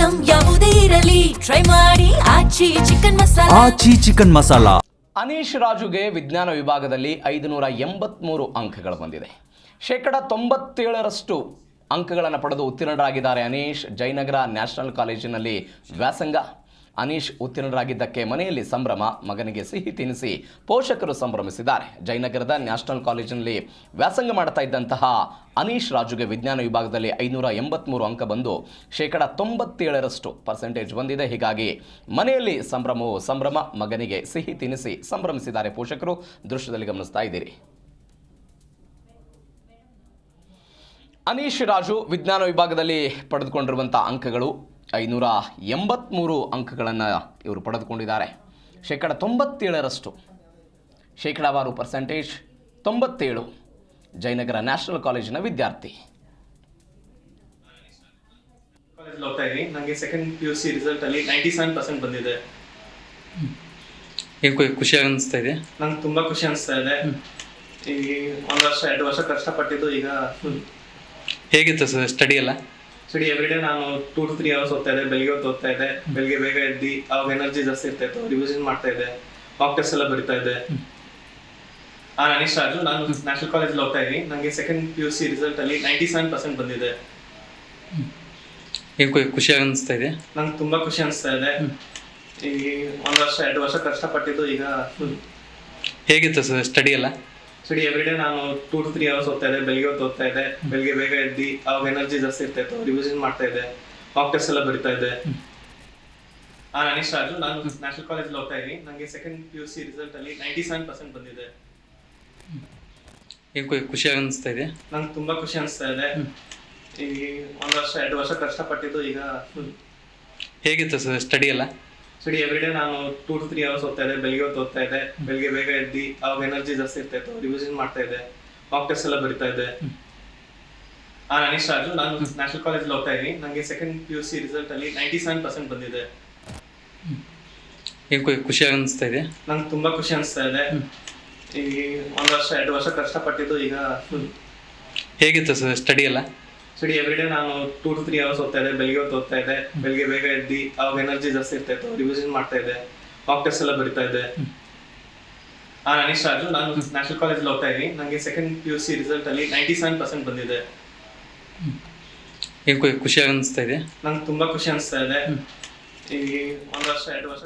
Item ಯಾವುದೇ ಇರಲಿ try ಮಾಡಿ ಆಚಿ ಚಿಕನ್ ಮಸಾಲಾ. ಅನೀಶ್ ರಾಜುಗೆ ವಿಜ್ಞಾನ ವಿಭಾಗದಲ್ಲಿ 583 ಅಂಕಗಳು ಬಂದಿದೆ. 97% ಅಂಕಗಳನ್ನು ಪಡೆದು ಉತ್ತೀರ್ಣರಾಗಿದ್ದಾರೆ ಅನೀಶ್. ಜಯನಗರ ನ್ಯಾಷನಲ್ ಕಾಲೇಜಿನಲ್ಲಿ ವ್ಯಾಸಂಗ. ಅನೀಶ್ ಉತ್ತೀರ್ಣರಾಗಿದ್ದಕ್ಕೆ ಮನೆಯಲ್ಲಿ ಸಂಭ್ರಮ, ಮಗನಿಗೆ ಸಿಹಿ ತಿನಿಸಿ ಪೋಷಕರು ಸಂಭ್ರಮಿಸಿದ್ದಾರೆ. ಜಯನಗರದ ನ್ಯಾಷನಲ್ ಕಾಲೇಜಿನಲ್ಲಿ ವ್ಯಾಸಂಗ ಮಾಡ್ತಾ ಇದ್ದಂತಹ ಅನೀಶ್ ರಾಜುಗೆ ವಿಜ್ಞಾನ ವಿಭಾಗದಲ್ಲಿ 583 ಅಂಕ ಬಂದು 97% ಬಂದಿದೆ. ಹೀಗಾಗಿ ಮನೆಯಲ್ಲಿ ಸಂಭ್ರಮ, ಮಗನಿಗೆ ಸಿಹಿ ತಿನಿಸಿ ಸಂಭ್ರಮಿಸಿದ್ದಾರೆ ಪೋಷಕರು. ದೃಶ್ಯದಲ್ಲಿ ಗಮನಿಸ್ತಾ ಇದ್ದೀರಿ. ಅನೀಶ್ ರಾಜು ವಿಜ್ಞಾನ ವಿಭಾಗದಲ್ಲಿ ಪಡೆದುಕೊಂಡಿರುವಂಥ ಅಂಕಗಳು 583 ಅಂಕಗಳನ್ನು ಇವರು ಪಡೆದುಕೊಂಡಿದ್ದಾರೆ. 97%, ಶೇಕಡಾವಾರು ಪರ್ಸೆಂಟೇಜ್ 97. ಜಯನಗರ ನ್ಯಾಷನಲ್ ಕಾಲೇಜಿನ ವಿದ್ಯಾರ್ಥಿ. ಕಾಲೇಜಲ್ಲಿ ಹೋಗ್ತಾ ಇದ್ದೀನಿ. ನನಗೆ ಸೆಕೆಂಡ್ PUC ರಿಸಲ್ಟ್ ಅಲ್ಲಿ 97% ಬಂದಿದೆ. ಖುಷಿ ಅನಿಸ್ತಾ ಇದೆ? ನಂಗೆ ತುಂಬಾ ಖುಷಿ ಅನಿಸ್ತಾ ಇದೆ. ಈ 1 ವರ್ಷ 2 ವರ್ಷ ಕಷ್ಟಪಟ್ಟಿದ್ದು ಈಗ ಹೇಗಿತ್ತು ಸರ್ ಸ್ಟಡಿ ಎಲ್ಲ? ಸ್ಟಡಿ ಎವ್ರಿಡೇ ನಾನು 2 to 3 ಅವರ್ಸ್ ಓದ್ತಾ ಇದ್ದೆ. ಬೆಳಿಗ್ಗೆ ಹೊತ್ತು ಓದ್ತಾ ಇದ್ದೆ. ಬೆಳಿಗ್ಗೆ ಬೇಗ ಎದ್ದು ಅವಾಗ ಎನರ್ಜಿ ಜಾಸ್ತಿ ಇರ್ತಾಯಿತ್ತು. ರಿವಿಷನ್ ಮಾಡ್ತಾ ಇದ್ದೆ, ಮಾಕ್ ಟೆಸ್ಟ್ ಎಲ್ಲ ಬರಿತಾ ಇದ್ದೆ. ಅನೀಶ್ ರಾಜು, ನಾನು ನ್ಯಾಷನಲ್ ಕಾಲೇಜಲ್ಲಿ ಹೋಗ್ತಾ ಇದ್ದೀನಿ. ನನಗೆ ಸೆಕೆಂಡ್ PUC ರಿಸಲ್ಟ್ ಅಲ್ಲಿ 97% ಬಂದಿದೆ. ಖುಷಿ ಅನಿಸ್ತಾ ಇದೆ? ನಂಗೆ ತುಂಬಾ ಖುಷಿ ಅನಿಸ್ತಾ ಇದೆ. ಈ 1 ವರ್ಷ 2 ವರ್ಷ ಕಷ್ಟಪಟ್ಟಿದ್ದು ಈಗ ಹೇಗಿತ್ತು ಸರ್ ಸ್ಟಡಿ ಎಲ್ಲ? ಸ್ಟಡಿ ಎವ್ರಿಡೇ ನಾನು 2 to 3 ಅವರ್ಸ್ ಓದ್ತಾ ಇದ್ದೆ. ಬೆಳಿಗ್ಗೆ ಹೊತ್ತು ಓದ್ತಾ ಇದ್ದೆ. ಬೆಳಿಗ್ಗೆ ಬೇಗ ಎದ್ದು ಅವಾಗ ಎನರ್ಜಿ ಜಾಸ್ತಿ ಇರ್ತಾಯಿತ್ತು. ರಿವಿಷನ್ ಮಾಡ್ತಾ ಇದ್ದೆ, ಮಾಕ್ ಟೆಸ್ಟ್ ಎಲ್ಲ ಬರಿತಾ ಇದ್ದೆ. ಅನೀಶ್ ರಾಜು, ನಾನು ನ್ಯಾಷನಲ್ ಕಾಲೇಜಲ್ಲಿ ಹೋಗ್ತಾ ಇದ್ದೀನಿ. ನನಗೆ ಸೆಕೆಂಡ್ PUC ರಿಸಲ್ಟ್ ಅಲ್ಲಿ 97% ಬಂದಿದೆ. ಖುಷಿ ಅನಿಸ್ತಾ ಇದೆ? ನಂಗೆ ತುಂಬಾ ಖುಷಿ ಅನಿಸ್ತಾ ಇದೆ. ಈ 1 ವರ್ಷ 2 ವರ್ಷ ಕಷ್ಟಪಟ್ಟಿದ್ದು ಈಗ ಹೇಗಿತ್ತು ಸರ್ ಸ್ಟಡಿ ಎಲ್ಲ? ಸ್ಟಡಿ ಎವ್ರಿಡೇ ನಾನು 2 to 3 ಅವರ್ಸ್ ಓದ್ತಾ ಇದ್ದೆ. ಬೆಳಿಗ್ಗೆ ಹೊತ್ತು ಓದ್ತಾ ಇದ್ದೆ. ಬೆಳಿಗ್ಗೆ ಬೇಗ ಎದ್ದು ಅವಾಗ ಎನರ್ಜಿ ಜಾಸ್ತಿ ಇರ್ತಾಯಿತ್ತು. ರಿವಿಷನ್ ಮಾಡ್ತಾ ಇದ್ದೆ, ಮಾಕ್ ಟೆಸ್ಟ್ ಎಲ್ಲ ಬರಿತಾ ಇದ್ದೆ. ಅನೀಶ್ ರಾಜು, ನಾನು ನ್ಯಾಷನಲ್ ಕಾಲೇಜಲ್ಲಿ ಹೋಗ್ತಾ ಇದ್ದೀನಿ. ನನಗೆ ಸೆಕೆಂಡ್ PUC ರಿಸಲ್ಟ್ ಅಲ್ಲಿ 97% ಬಂದಿದೆ. ಖುಷಿ ಅನಿಸ್ತಾ ಇದೆ? ನಂಗೆ ತುಂಬಾ ಖುಷಿ ಅನಿಸ್ತಾ ಇದೆ. ಈ 1 ವರ್ಷ 2 ವರ್ಷ ಕಷ್ಟಪಟ್ಟಿದ್ದು ಈಗ ಹೇಗಿತ್ತು ಸರ್ ಸ್ಟಡಿ ಎಲ್ಲ? ಸ್ಟಡಿ ಎವ್ರಿಡೇ ನಾನು 2 to 3 ಅವರ್ಸ್ ಓದ್ತಾ ಇದ್ದೆ. ಬೆಳಿಗ್ಗೆ ಹೊತ್ತು ಓದ್ತಾ ಇದ್ದೆ. ಬೆಳಿಗ್ಗೆ ಬೇಗ ಎದ್ದು ಅವಾಗ ಎನರ್ಜಿ ಜಾಸ್ತಿ ಇರ್ತಾಯಿತ್ತು. ರಿವಿಷನ್ ಮಾಡ್ತಾ ಇದ್ದೆ, ಮಾಕ್ ಟೆಸ್ಟ್ ಎಲ್ಲ ಬರಿತಾ ಇದ್ದೆ. ಅನೀಶ್ ರಾಜು, ನಾನು ನ್ಯಾಷನಲ್ ಕಾಲೇಜಲ್ಲಿ ಹೋಗ್ತಾ ಇದ್ದೀನಿ. ನನಗೆ ಸೆಕೆಂಡ್ PUC ರಿಸಲ್ಟ್ ಅಲ್ಲಿ 97% ಬಂದಿದೆ. ಖುಷಿ ಅನಿಸ್ತಾ ಇದೆ? ನಂಗೆ ತುಂಬಾ ಖುಷಿ ಅನಿಸ್ತಾ ಇದೆ. ಈ 1 ವರ್ಷ 2 ವರ್ಷ